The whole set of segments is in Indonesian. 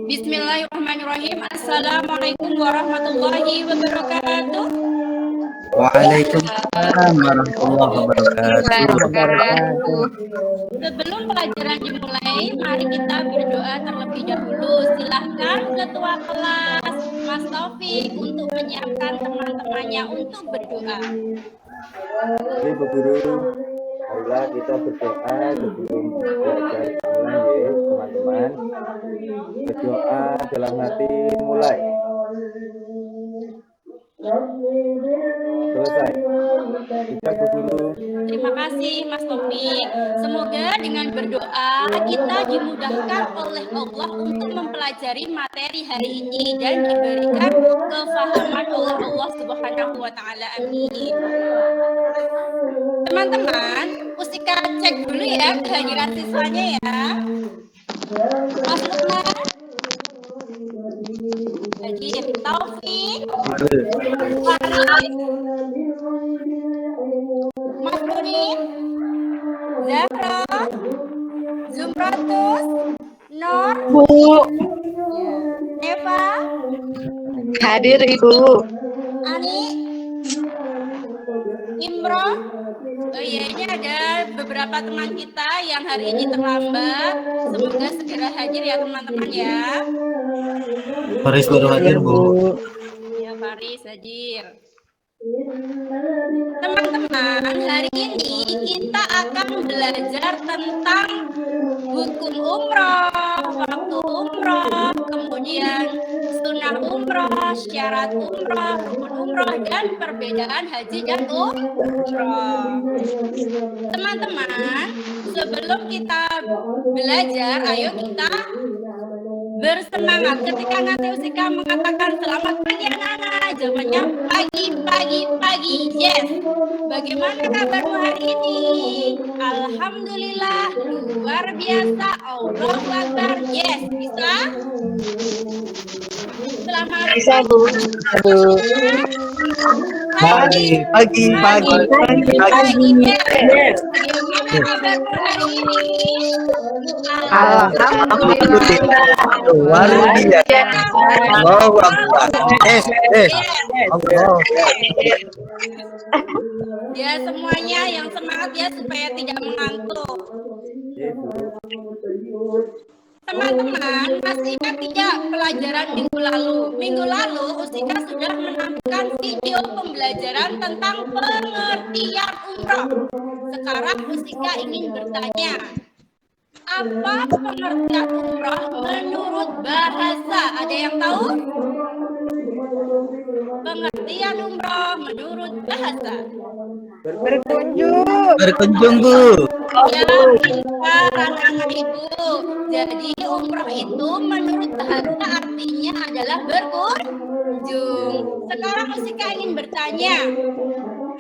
Bismillahirrahmanirrahim. Assalamualaikum warahmatullahi wabarakatuh. Waalaikumsalam warahmatullahi wabarakatuh. Sebelum pelajaran dimulai, mari kita berdoa terlebih dahulu. Silahkan Ketua kelas Mas Taufik untuk menyiapkan teman-temannya untuk berdoa. Oke, Bu Guru, marilah kita berdoa sebelum belajar dimulai ya, teman-teman. Berdoa dalam hati mulai. Selesai. Kita Bu Guru. Terima kasih Mas Taufik. Semoga dengan berdoa kita dimudahkan oleh Allah untuk mempelajari materi hari ini dan diberikan kefahaman oleh Allah Subhanahu wa taala. Amin. Teman-teman, Ustika cek dulu ya kehadiran siswanya ya. Mas Lukman, Hadir, Taufik, Faris, Mas Nurin, Zahra, Zumratus, Nur, Bu, Eva, hadir Ibu. Ani, Imron. Oh iya, ini ada beberapa teman kita yang hari ini terlambat. Semoga segera hadir ya teman-teman ya. Faris baru hadir, Bu. Ya, Faris hadir. Teman-teman, hari ini kita akan belajar tentang hukum umroh, waktu umroh, kemudian sunnah umroh, syarat umroh, rukun umroh, dan perbedaan haji dan umroh. Teman-teman, sebelum kita belajar, ayo kita bersemangat. Ketika nanti Ustika mengatakan selamat pagi anak-anak, jawabannya pagi. Yes. Bagaimana kabarmu hari ini? Alhamdulillah, luar biasa. Allahu Akbar. Yes, bisa? Selamat Bisa pagi. Bu. Pagi. Yes. Bagaimana kabarmu hari ini? Alhamdulillah. Luar biasa. Allahu Akbar. Allah. Ya, semuanya yang semangat ya supaya tidak mengantuk. Teman-teman, masih ingat tidak pelajaran minggu lalu? Minggu lalu Ustika sudah menampilkan video pembelajaran tentang pengertian umroh. Sekarang Ustika ingin bertanya, apa pengertian umroh menurut bahasa? Ada yang tahu? Pengertian umroh menurut bahasa. Berkunjung, Bu. Ya, pintar anak-anak Ibu. Jadi umroh itu menurut bahasa artinya adalah berkunjung. Sekarang Ustika ingin bertanya,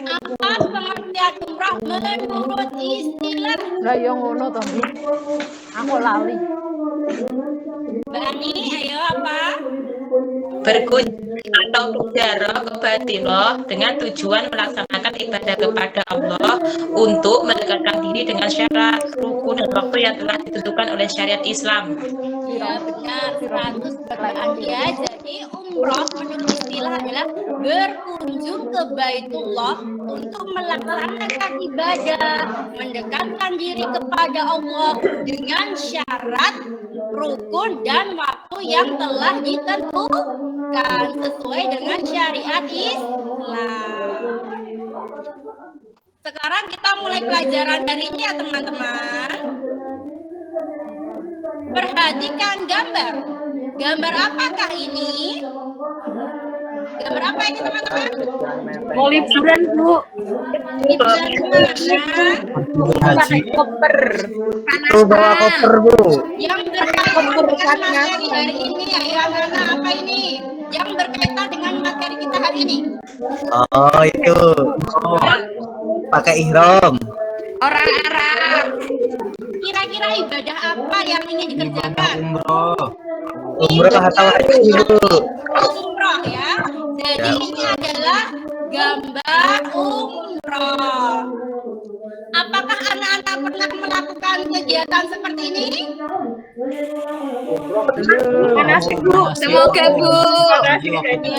apa pengertian umroh menurut istilah? Lah yo ngono to. Aku lali. Mbak Ani, ayo apa? Berkunjung atau ziarah ke Baitullah dengan tujuan melaksanakan ibadah kepada Allah untuk mendekatkan diri dengan syarat, rukun, dan waktu yang telah ditentukan oleh syariat Islam. Ya benar, 100 pertanyaan ya. Jadi umroh menurut istilah adalah berkunjung ke Baitullah untuk melaksanakan ibadah, mendekatkan diri kepada Allah dengan syarat, rukun, dan waktu yang telah ditentukan sesuai dengan syariat Islam. Sekarang kita mulai pelajaran hari ini ya teman-teman. Perhatikan gambar. Gambar apakah ini? Gambar apa ini teman-teman? Mau liburan Bu. Liburan kemana? Haji. Koper. Tuh bawa koper, Bu. Yang berkaitan dengan materi hari ini, ayo anak-anak, apa ini? Yang berkaitan dengan materi kita hari ini. Oh, itu. Pakai ihram. Orang Arab. Kira-kira ibadah apa yang ingin dikerjakan? Umroh atau haji, Bu? Umroh ya. Jadi ini adalah gambar umroh. Apakah anak-anak pernah melakukan kegiatan seperti ini? Manasik Bu, semoga Bu.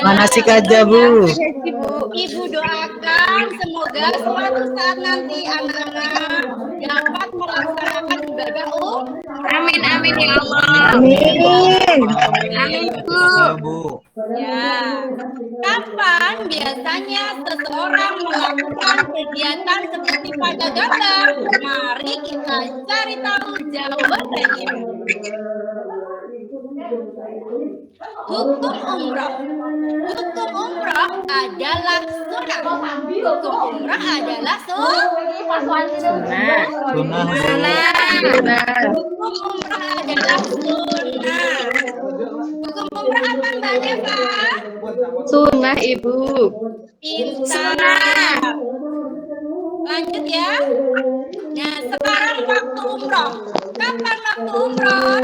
Manasik aja Bu. Ibu doakan semoga suatu saat nanti anak-anak dapat melaksanakan ibadah Amin amin ya Allah. Amin. Amin Bu. Bu. Ya. Kapan biasanya seseorang melakukan kegiatan seperti pada gambar? Mari kita cari tahu jawabannya. Hukum umroh. Hukum umroh adalah sunnah. Hukum umroh adalah sunnah. Hukum umroh adalah sunnah. Hukum umroh apa Mbak Deva? Sunnah Ibu. Pintar. Lanjut ya. Nah, sekarang waktu umroh. Kapan waktu umroh?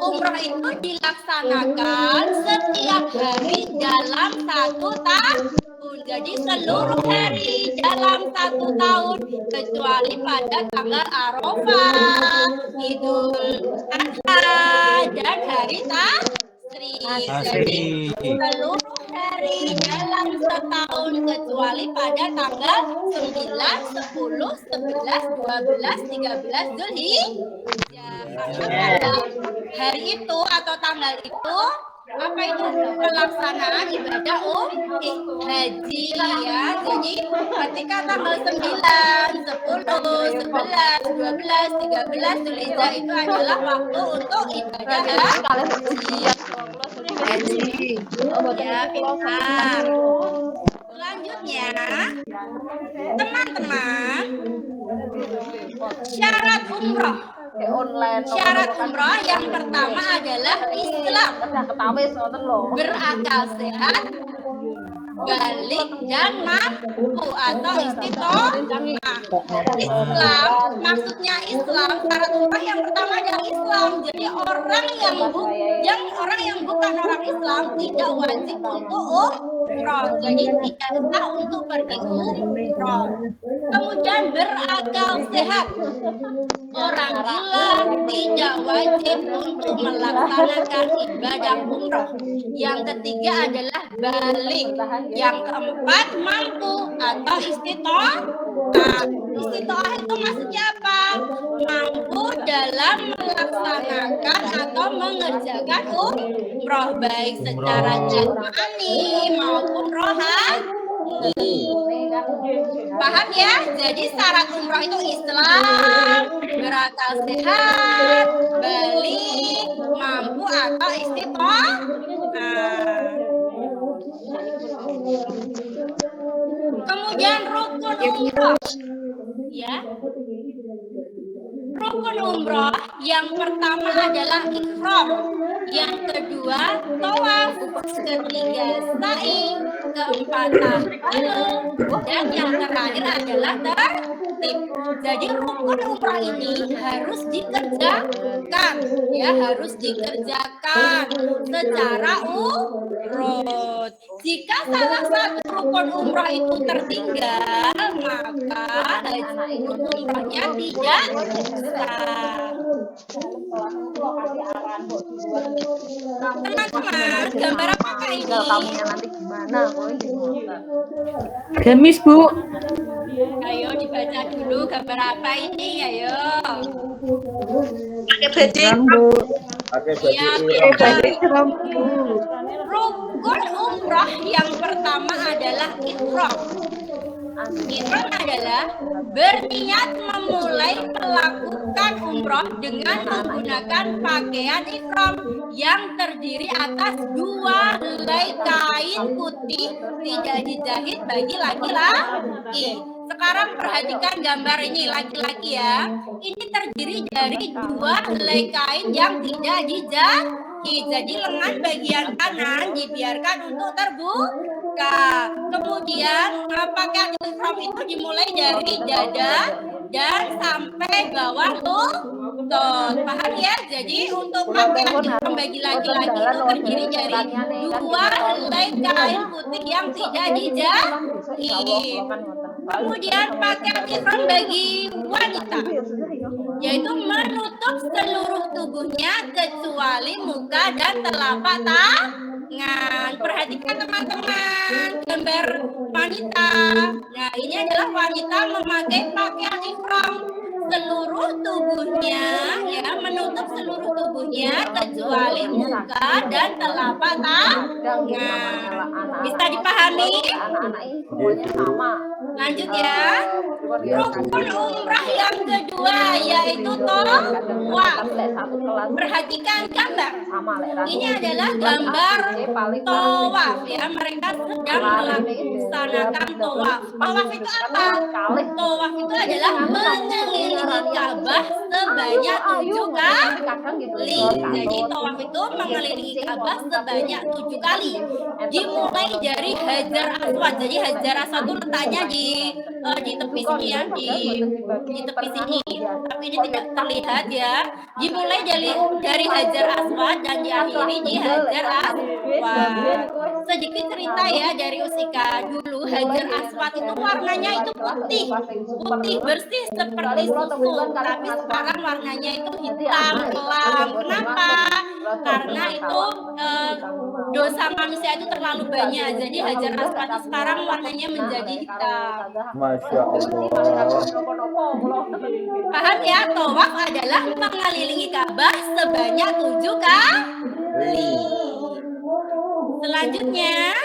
Umroh itu dilaksanakan setiap hari dalam 1 tahun. Jadi seluruh hari dalam 1 tahun kecuali pada tanggal Arafah, Idul Adha dan hari Tasyrik. Jadi seluruh hari dalam setahun kecuali pada tanggal 9, 10, 11, 12, 13 Zulhijjah. Karena hari itu atau tanggal itu apa itu pelaksanaan ibadah haji ya. Jadi ketika tanggal 9, 10, 11, 12, 13 Zulhijjah itu adalah waktu untuk ibadah haji. Ya, pintar. Selanjutnya, teman-teman, syarat umroh. Syarat umroh yang pertama adalah Islam, berakal sehat, balik dan mampu atau istiqomah. Islam, maksudnya Islam, syarat umroh yang pertama adalah Islam. Jadi orang yang bukan orang Islam tidak wajib untuk umroh. Jadi tidak sah untuk pergi umroh. Kemudian berakal sehat. Orang gila tidak wajib untuk melaksanakan ibadah umroh. Yang ketiga adalah balik. Yang keempat mampu atau istiqomah. Istiqomah itu maksudnya apa? Mampu dalam melaksanakan atau mengerjakan umroh baik secara jasmani maupun rohani. Paham ya? Jadi syarat umroh itu Islam, berakal sehat, balik, mampu atau istiqomah. Kemudian rukun umroh, ya. Rukun umroh yang pertama adalah ihram, yang kedua tawaf, ketiga sa'i, keempat tahallul, dan yang terakhir adalah tertib. Jadi rukun umroh ini harus dikerjakan, ya, harus dikerjakan secara urut. Jika salah satu rukun umroh itu tertinggal, maka haji umrohnya tidak sah. Teman-teman, gambar apakah ini? Gamis Bu. Ayo dibaca dulu gambar apa ini, ayo. Pakai baju. Pakai baju Iya, ihram. rukun umroh yang pertama adalah ihram. Ihram adalah berniat memulai melakukan umroh dengan menggunakan pakaian ihram yang terdiri atas 2 helai kain putih tidak dijahit bagi laki-laki. Sekarang perhatikan gambar ini laki-laki ya. Ini terdiri dari 2 helai kain yang tidak dijahit. Jadi lengan bagian kanan dibiarkan untuk terbuka. Kemudian pakaian ihram itu dimulai dari dada dan sampai bawah lutut. Paham ya? Jadi untuk pakaian ihram bagi laki-laki itu terdiri dari 2 helai kain putih yang tidak dijahit. Kemudian pakaian ihram bagi wanita. yaitu menutup seluruh tubuhnya kecuali muka dan telapak tangan. Perhatikan teman-teman gambar wanita. Nah, ini adalah wanita memakai pakaian ihram. Seluruh tubuhnya, ya, menutup seluruh tubuhnya kecuali muka dan telapak tangan. Bisa dipahami? Lanjut ya. Rukun umrah yang kedua yaitu tawaf. Perhatikan gambar. Ini adalah gambar tawaf, ya. Mereka sedang melaksanakan tawaf. Tawaf itu apa? Tawaf itu adalah mengelilingi Ka'bah sebanyak 7 kali. Jadi tawaf itu mengelilingi Ka'bah sebanyak 7 kali. Dimulai dari Hajar Aswad. Jadi Hajar Aswad itu letaknya di tepi sini, ya, di tepi sini. Tapi ini tidak terlihat, ya. Dimulai dari Hajar Aswad dan diakhiri di Hajar Aswad. Sedikit cerita, ya, dari Usika. Dulu Hajar Aswad itu warnanya itu putih bersih seperti susu. Tapi sekarang warnanya itu hitam kelam. Kenapa? Karena itu dosa manusia itu terlalu banyak. Jadi Hajar Aswad itu sekarang warnanya menjadi hitam. Masya Allah. Paham, ya? Tawaf adalah mengelilingi Ka'bah sebanyak 7 kali. Selanjutnya,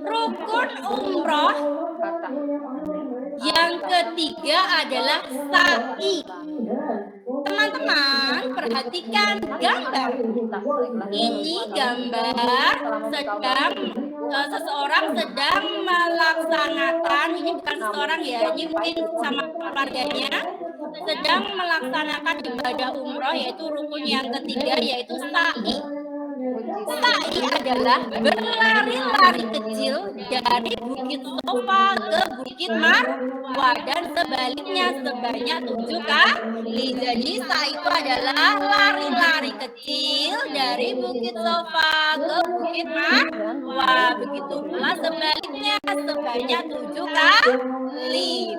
rukun umroh yang ketiga adalah sa'i. Teman-teman, perhatikan gambar. Ini gambar seseorang sedang melaksanakan, ini bukan seseorang, ya, ini mungkin sama keluarganya, sedang melaksanakan ibadah umroh, yaitu rukun yang ketiga, yaitu sa'i. Sa'i adalah berlari-lari kecil dari Bukit Sofa ke Bukit Marwah dan sebaliknya sebanyak 7 kali. Jadi sa'i itu adalah lari-lari kecil dari Bukit Sofa ke Bukit Marwah. Begitu pula sebaliknya sebanyak 7 kali.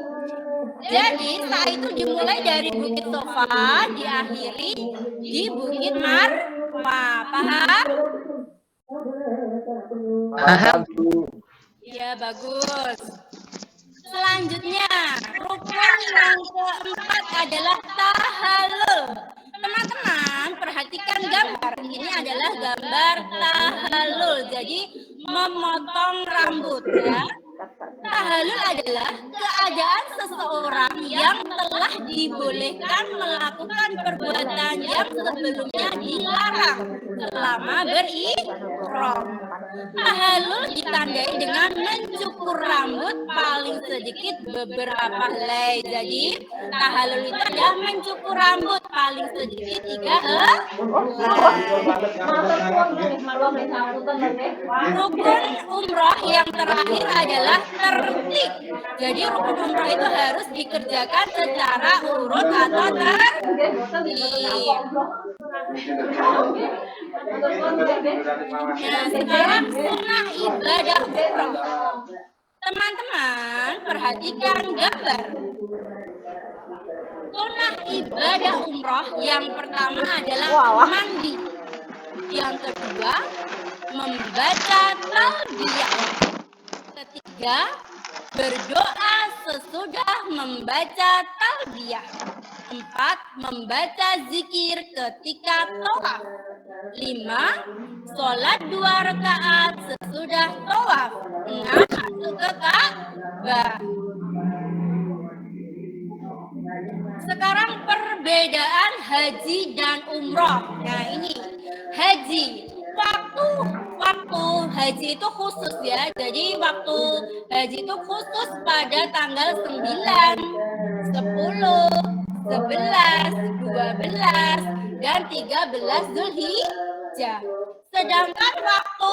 Jadi sa'i itu dimulai dari Bukit Sofa, diakhiri di Bukit Marwah. Paham? Paham. Ya, bagus. Selanjutnya, rukun yang keempat adalah tahallul. Teman-teman, perhatikan gambar. Ini adalah gambar tahallul. Jadi, memotong rambut, ya. Tahallul adalah keadaan seseorang yang telah dibolehkan melakukan perbuatan yang sebelumnya dilarang selama berihram. Tahallul ditandai dengan mencukur rambut paling sedikit beberapa helai. Jadi tahallul itu adalah mencukur rambut paling sedikit 3 helai. Rukun umroh yang terakhir adalah tertib. Jadi rukun umroh itu harus dikerjakan secara urut atau tertib. Nah, sekarang sunnah ibadah umroh. Teman-teman, perhatikan gambar. Sunnah ibadah umroh yang pertama adalah mandi. Yang kedua, membaca talbiyah. Ketiga, berdoa sesudah membaca talbiyah. 4, membaca zikir ketika tawaf. 5, sholat 2 rakaat sesudah tawaf. 6, masuk ke Ka'bah. Sekarang perbedaan haji dan umroh. Nah, ini haji. Waktu haji itu khusus, ya. Jadi waktu haji itu khusus pada tanggal 9, 10, 11, 12, dan 13 Zulhijjah. Sedangkan waktu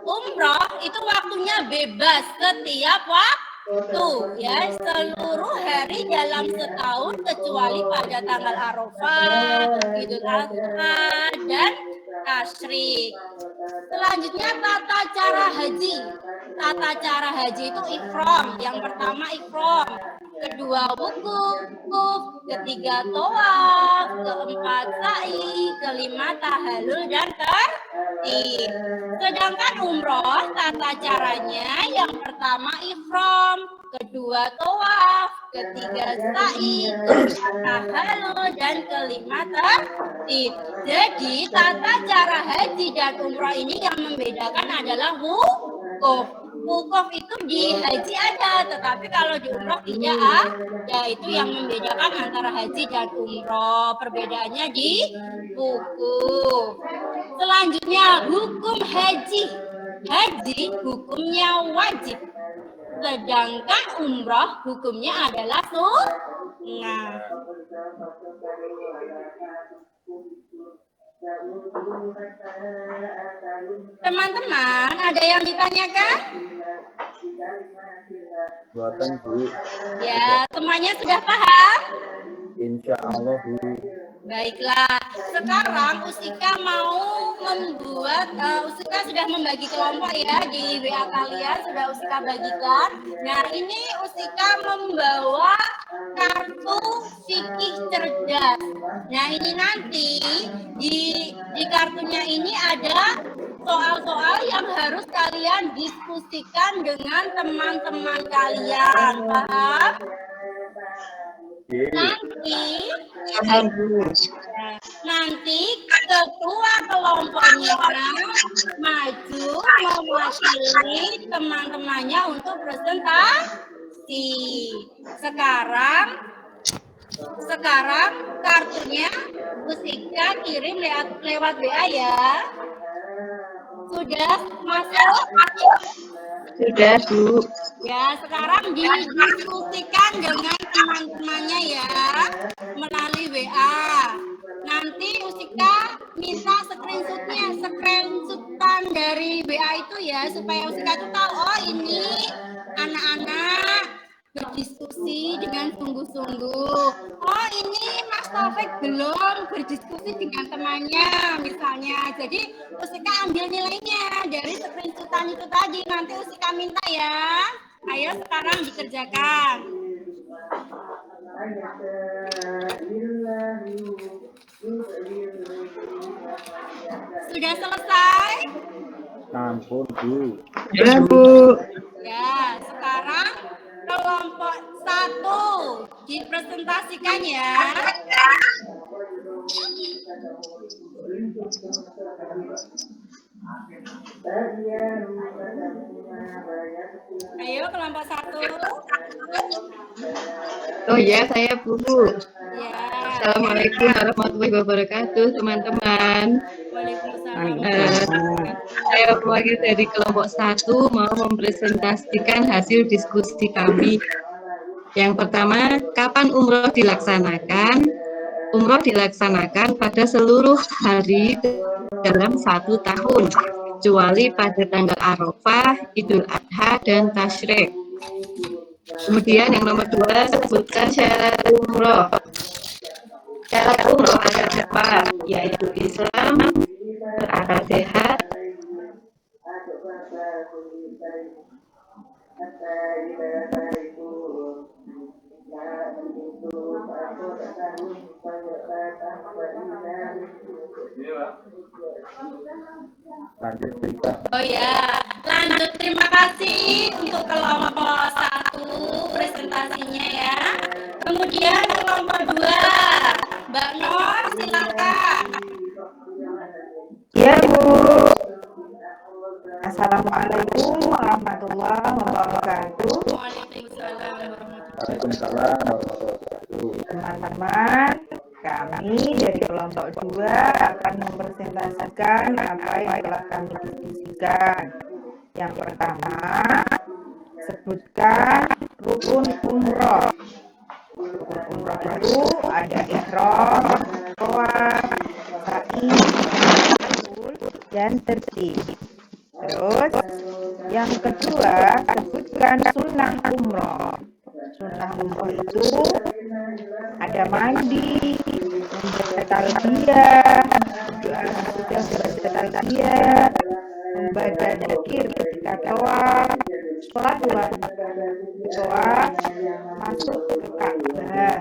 umroh itu waktunya bebas setiap waktu, ya, seluruh hari dalam setahun kecuali pada tanggal Arafah, Idul Adha, dan tasyrik. Selanjutnya tata cara haji. Tata cara haji itu ihram. Yang pertama ihram, kedua wukuf, ketiga tawaf, keempat sa'i, kelima tahallul dan tertib. Sedangkan umroh tata caranya yang pertama ihram, kedua tawaf, ketiga sa'i, keempat tahallul dan kelima tertib. Jadi tata cara haji dan umroh ini yang membedakan adalah wukuf. Wukuf itu di haji ada, tetapi kalau di umroh tidak ada. Itu yang membedakan antara haji dan umroh. Perbedaannya di wukuf. Selanjutnya hukum haji. Haji hukumnya wajib. Sedangkan umroh hukumnya adalah sunnah. Teman-teman, ada yang ditanyakan? Buatan Bu. Ya, semuanya sudah paham? Insya Allah Bu. Baiklah, sekarang Ustika mau membuat, Ustika sudah membagi kelompok ya di WA kalian, sudah Ustika bagikan. Nah, ini Ustika membawa kartu fikih cerdas. Nah, ini nanti di kartunya ini ada soal-soal yang harus kalian diskusikan dengan teman-teman kalian. Paham? Nanti ketua kelompoknya maju mewakili teman-temannya untuk presentasi. Sekarang kartunya Ustika kirim lewat WA ya. Sudah masuk? Sudah, Bu. Ya, sekarang didiskusikan dengan teman-temannya ya melalui WA. Nanti Ustika minta screenshotan dari WA itu ya, supaya Ustika itu tahu, oh ini anak-anak berdiskusi dengan sungguh-sungguh. Oh ini Mas Taufik belum berdiskusi dengan temannya misalnya. Jadi Ustika ambil nilainya dari screenshotan itu tadi. Nanti Ustika minta ya. Ayo sekarang dikerjakan. Sudah selesai? Ampun Bu. Ya Bu. Ya, sekarang kelompok 1 dipresentasikan ya. Ayo kelompok 1. Oh ya, saya Bu. Ya. Assalamualaikum warahmatullahi wabarakatuh, teman-teman. Waalaikumsalam. Saya wakil dari kelompok 1 mau mempresentasikan hasil diskusi kami. Yang pertama, kapan umroh dilaksanakan? Umroh dilaksanakan pada seluruh hari dalam 1 tahun, kecuali pada tanggal Arafah, Idul Adha, dan Tasyrik. Kemudian yang nomor 2, sebutkan syarat umroh. Syarat umroh ada 4, yaitu Islam, berakal sehat, Lanjut cerita. Oh ya, lanjut. Terima kasih untuk kelompok 1 presentasinya ya. Kemudian kelompok 2, Mbak Nur silakan. Ya Bu. Assalamualaikum warahmatullahi wabarakatuh. Waalaikumsalam warahmatullahi Waalaikumsalam warahmatullahi wabarakatuh. Teman-teman, kami dari kelompok 2 akan mempresentasikan apa yang telah kami diskusikan. Yang pertama, sebutkan rukun umroh. Rukun umroh itu ada ihram, tawaf, sa'i, dan tertib. Terus yang kedua, sebutkan sunnah umroh. Sunnah umroh itu ada mandi, membaca talbiyah, sudah tausiah, membaca dzikir ketika doa, sholat doa masuk ke Ka'bah.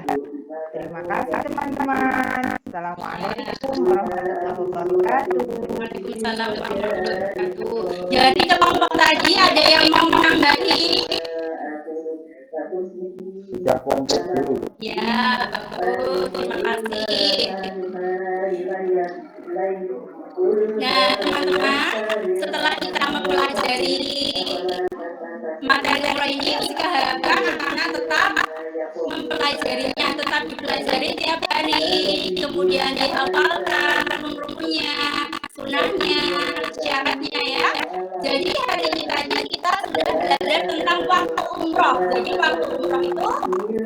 Terima kasih teman-teman. Assalamualaikum warahmatullahi wabarakatuh. Waalaikumsalam warahmatullahi wabarakatuh. Jadi kelompok tadi ada yang mau menambahi? Sudah komplit dulu. Ya, bagus. Terima kasih. Nah, teman-teman, setelah kita mempelajari materi umroh ini, kita harapkan anak-anak tetap mempelajarinya, tetap dipelajari tiap hari, kemudian dihafalkan umrohnya, sunahnya, syaratnya ya. Jadi hari ini tadi kita sudah belajar tentang waktu umroh. Jadi waktu umroh itu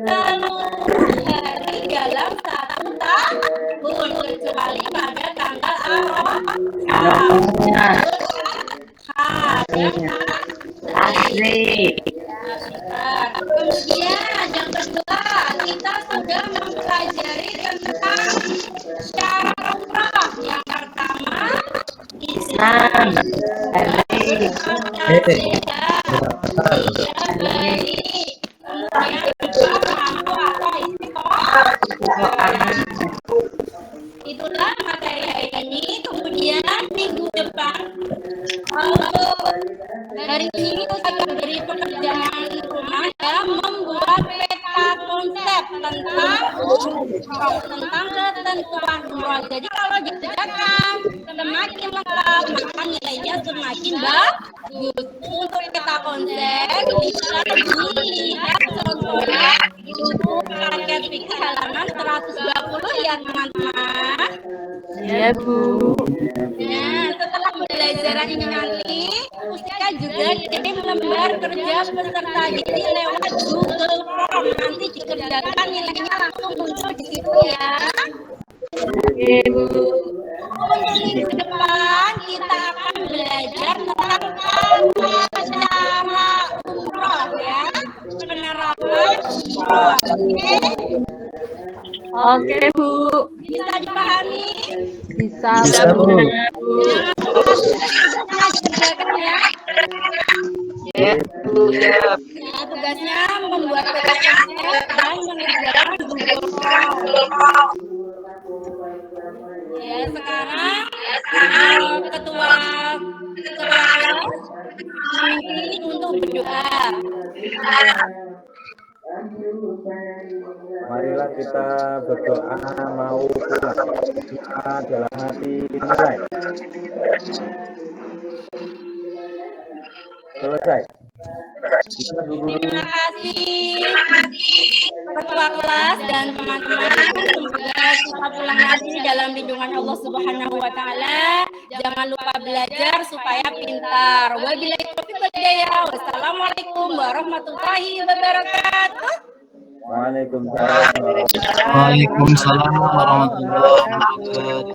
30 hari dalam 1 tahun, kecuali pada tanggal Kemudian yang kedua, kita sudah mempelajari tentang syarat umroh. Yang pertama, Islam. Itulah materi hari ini. Kemudian minggu depan, hari ini saya beri pekerjaan rumah ya, membuat peta konsep tentang ketentuan umroh. Jadi kalau dikerjakan semakin lengkap, maka nilainya semakin bagus. Untuk peta konsep bisa dilihat contohnya di buku paket fikih halaman 120 ya teman-teman. Ya, Bu. Nah, setelah pembelajaran ini nanti, Pustika juga kirim lembar kerja peserta didik lewat Google Form. Nanti dikerjakan nilainya langsung muncul di situ ya. Oke, Bu. Untuk minggu depan kita akan belajar tentang cara umroh ya, penerapan umroh. Oke, Bu. Bisa dipahami? Bisa. Bu. Kerjakan ya. Ya, Bu. Ya. Nah, tugasnya membuat peta konsep dan mengerjakan Google Form. Ya, sekarang ketua kelas memimpin untuk berdoa. Marilah kita berdoa mau pulang dalam hati mulai. Selesai. Terima kasih ketua kelas dan teman-teman. Semoga kita pulang nanti dalam lindungan Allah Subhanahu wa taala. Jangan lupa belajar supaya pintar. Wabillahi taufiq wal hidayah. Wassalamualaikum warahmatullahi wabarakatuh. Waalaikumsalam. Waalaikumsalam warahmatullahi wabarakatuh.